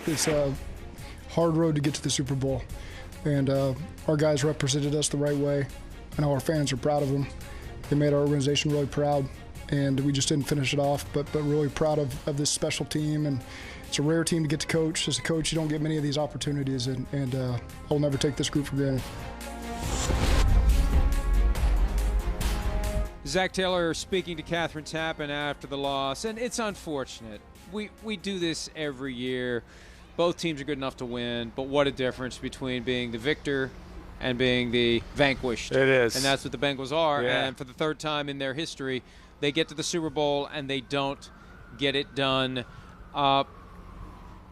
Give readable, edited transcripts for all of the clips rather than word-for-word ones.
It's a hard road to get to the Super Bowl, and our guys represented us the right way. I know our fans are proud of them. They made our organization really proud, and we just didn't finish it off, but really proud of this special team. And it's a rare team to get to coach. As a coach, you don't get many of these opportunities, and I'll never take this group for granted. Zach Taylor speaking to Catherine Tappan after the loss, and it's unfortunate. We do this every year. Both teams are good enough to win, but what a difference between being the victor and being the vanquished. It is. And that's what the Bengals are. Yeah. And for the third time in their history, they get to the Super Bowl and they don't get it done. And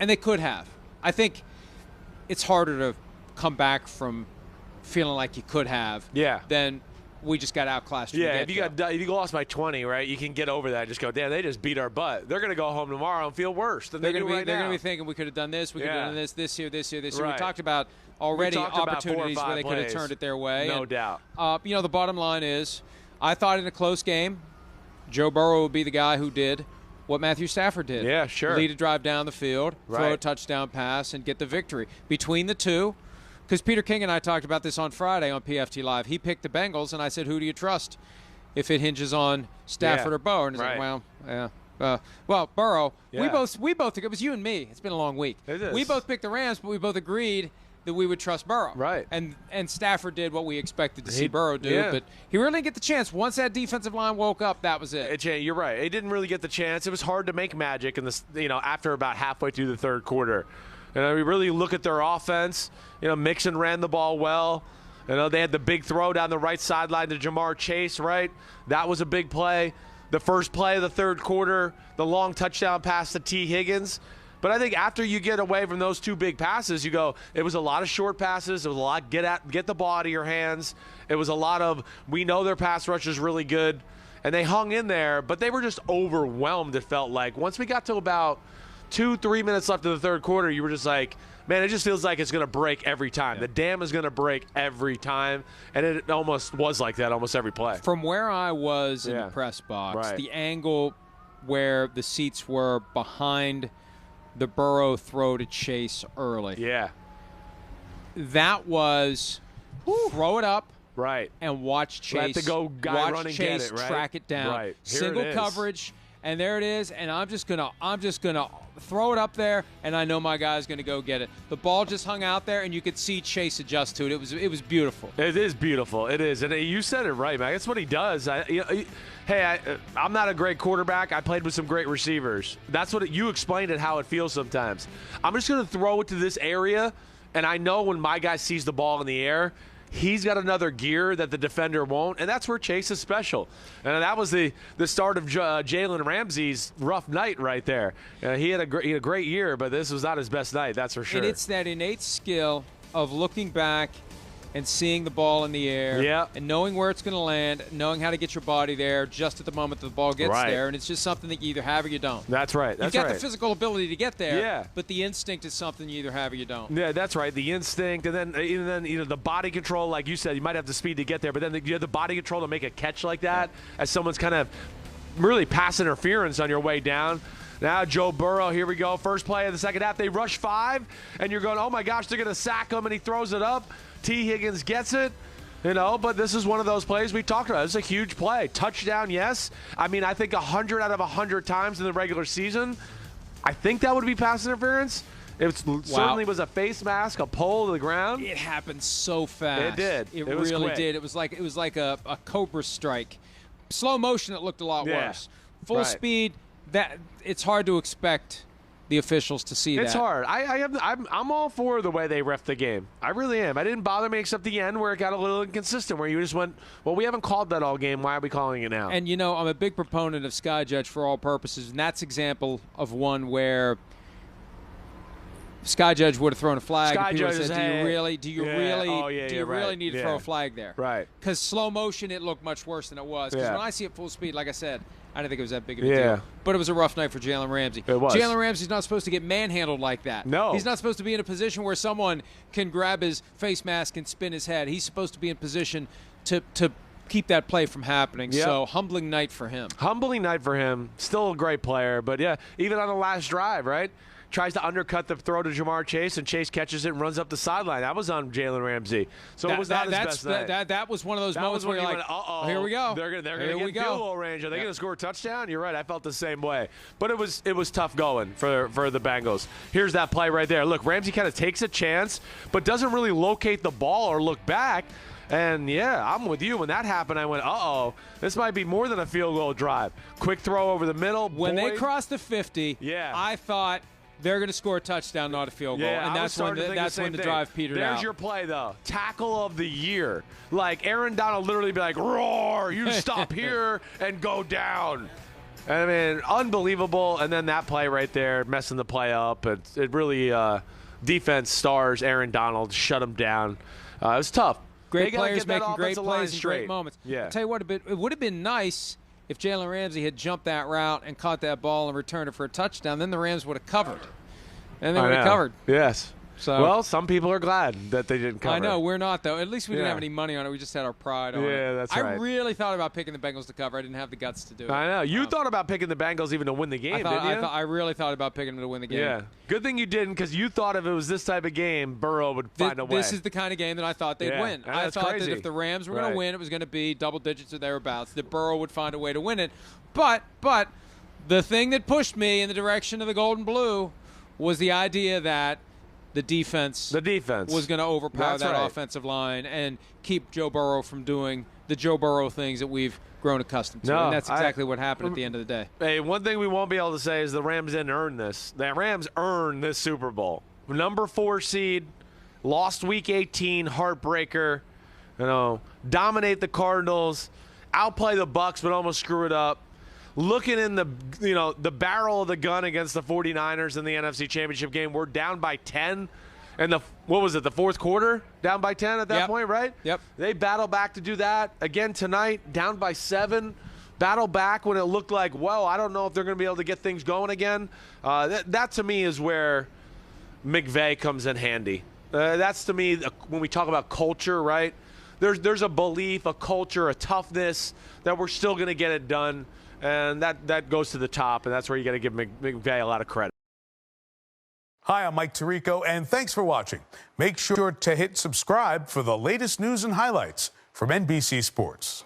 they could have. I think it's harder to come back from feeling like you could have than we just got outclassed. Yeah, if you lost by 20, right, you can get over that and just go, damn, they just beat our butt. They're going to go home tomorrow and feel worse than they do right now. They're going to be thinking we could have done this, we could have done this year. Right. We talked about already opportunities where they could have turned it their way. No doubt. The bottom line is, I thought in a close game, Joe Burrow would be the guy who did what Matthew Stafford did. Yeah, sure. Lead a drive down the field, throw a touchdown pass, and get the victory. Between the two, because Peter King and I talked about this on Friday on PFT Live. He picked the Bengals, and I said, who do you trust if it hinges on Stafford or Burrow? And he's like, well, Burrow. Yeah. We both, it was you and me. It's been a long week. It is. We both picked the Rams, but we both agreed that we would trust Burrow. Right. And Stafford did what we expected to see Burrow do, but he really didn't get the chance. Once that defensive line woke up, that was it. You're right. It didn't really get the chance. It was hard to make magic in this, after about halfway through the third quarter. And we really look at their offense. Mixon ran the ball well. They had the big throw down the right sideline to Jamar Chase, right? That was a big play. The first play of the third quarter, the long touchdown pass to T. Higgins. But I think after you get away from those two big passes, you go, it was a lot of short passes. It was a lot get the ball out of your hands. It was a lot of, we know their pass rush is really good. And they hung in there, but they were just overwhelmed, it felt like. Once we got to about 2-3 minutes left in the third quarter, you were just like, man, it just feels like it's going to break every time. The dam is going to break every time, and it almost was like that almost every play. From where I was in the press box, the angle where the seats were behind the Burrow throw to Chase early. Yeah. That was throw it up. Right. And watch Chase. Let the guy run and Chase get it, right? Track it down. Right. Single coverage. And there it is, and I'm just gonna throw it up there, and I know my guy's gonna go get it. The ball just hung out there, and you could see Chase adjust to it. It was beautiful. It is beautiful. It is, and you said it right, man. That's what he does. I'm not a great quarterback. I played with some great receivers. That's what you explained it how it feels sometimes. I'm just gonna throw it to this area, and I know when my guy sees the ball in the air, he's got another gear that the defender won't, and that's where Chase is special. And that was the start of Jalen Ramsey's rough night right there. He had a great year, but this was not his best night, that's for sure. And it's that innate skill of looking back and seeing the ball in the air and knowing where it's going to land, knowing how to get your body there just at the moment that the ball gets there. And it's just something that you either have or you don't. That's right. You've got the physical ability to get there, but the instinct is something you either have or you don't. Yeah, that's right. The instinct, and then the body control, like you said, you might have the speed to get there, but then you have the body control to make a catch like that as someone's kind of really pass interference on your way down. Now Joe Burrow, here we go. First play of the second half. They rush 5, and you're going, oh, my gosh, they're going to sack him, and he throws it up. T. Higgins gets it, but this is one of those plays we talked about. It's a huge play. Touchdown, yes. I mean, I think 100 out of 100 times in the regular season, I think that would be pass interference. It certainly was a face mask, a pull to the ground. It happened so fast. It did. It really did. It was like a cobra strike. Slow motion, it looked a lot worse. Full speed, that it's hard to expect the officials to see that. It's hard. I'm all for the way they ref the game. I really am. I didn't bother me except the end where it got a little inconsistent, where you just went, well, we haven't called that all game. Why are we calling it now? And, I'm a big proponent of Sky Judge for all purposes, and that's example of one where Sky Judge would have thrown a flag. Sky and people Judge said, do you really need to throw a flag there? Right. Because slow motion, it looked much worse than it was. Because when I see it full speed, like I said, I didn't think it was that big of a deal. But it was a rough night for Jalen Ramsey. It was. Jalen Ramsey's not supposed to get manhandled like that. No. He's not supposed to be in a position where someone can grab his face mask and spin his head. He's supposed to be in position to keep that play from happening. So, humbling night for him. Humbling night for him. Still a great player. But, even on the last drive, right? tries to undercut the throw to Jamar Chase, and Chase catches it and runs up the sideline. That was on Jalen Ramsey. So it was not his best night. That was one of those moments where you're like, uh-oh, here we go. They're going to get field goal range. Are they going to score a touchdown? You're right. I felt the same way. But it was tough going for the Bengals. Here's that play right there. Look, Ramsey kind of takes a chance, but doesn't really locate the ball or look back. And, yeah, I'm with you. When that happened, I went, uh-oh, this might be more than a field goal drive. Quick throw over the middle. When they crossed the 50, I thought they're going to score a touchdown, not a field goal. And that's when the drive petered out. There's your play, though. Tackle of the year. Like, Aaron Donald literally be like, roar, you stop here and go down. I mean, unbelievable. And then that play right there, messing the play up. It really, defense stars Aaron Donald, shut him down. It was tough. Great players making great plays and great moments. Yeah. I'll tell you what, it would have been nice if Jalen Ramsey had jumped that route and caught that ball and returned it for a touchdown. Then the Rams would have covered. And they would have covered. Yes. So, well, some people are glad that they didn't cover. I know, we're not, though. At least we didn't have any money on it. We just had our pride on it. Yeah, that's right. I really thought about picking the Bengals to cover. I didn't have the guts to do it. I know. You thought about picking the Bengals even to win the game, didn't you? I really thought about picking them to win the game. Yeah. Good thing you didn't, because you thought if it was this type of game, Burrow would find a way. This is the kind of game that I thought they'd win. I thought that if the Rams were going to win, it was going to be double digits or thereabouts, that Burrow would find a way to win it. But the thing that pushed me in the direction of the gold and blue was the idea that the defense was going to overpower that offensive line and keep Joe Burrow from doing the Joe Burrow things that we've grown accustomed to. And that's exactly what happened at the end of the day. Hey, one thing we won't be able to say is the Rams didn't earn this. The Rams earned this Super Bowl. Number 4 seed, lost Week 18, heartbreaker. Dominate the Cardinals, outplay the Bucs, but almost screw it up. Looking in the barrel of the gun against the 49ers in the NFC Championship game, we're down by 10. And the fourth quarter? Down by 10 at that point, right? Yep. They battle back to do that. Again tonight, down by 7. Battle back when it looked like, well, I don't know if they're going to be able to get things going again. That to me is where McVay comes in handy. That's to me, when we talk about culture, right? There's a belief, a culture, a toughness that we're still going to get it done. And that goes to the top, and that's where you got to give McVay a lot of credit. Hi, I'm Mike Tirico, and thanks for watching. Make sure to hit subscribe for the latest news and highlights from NBC Sports.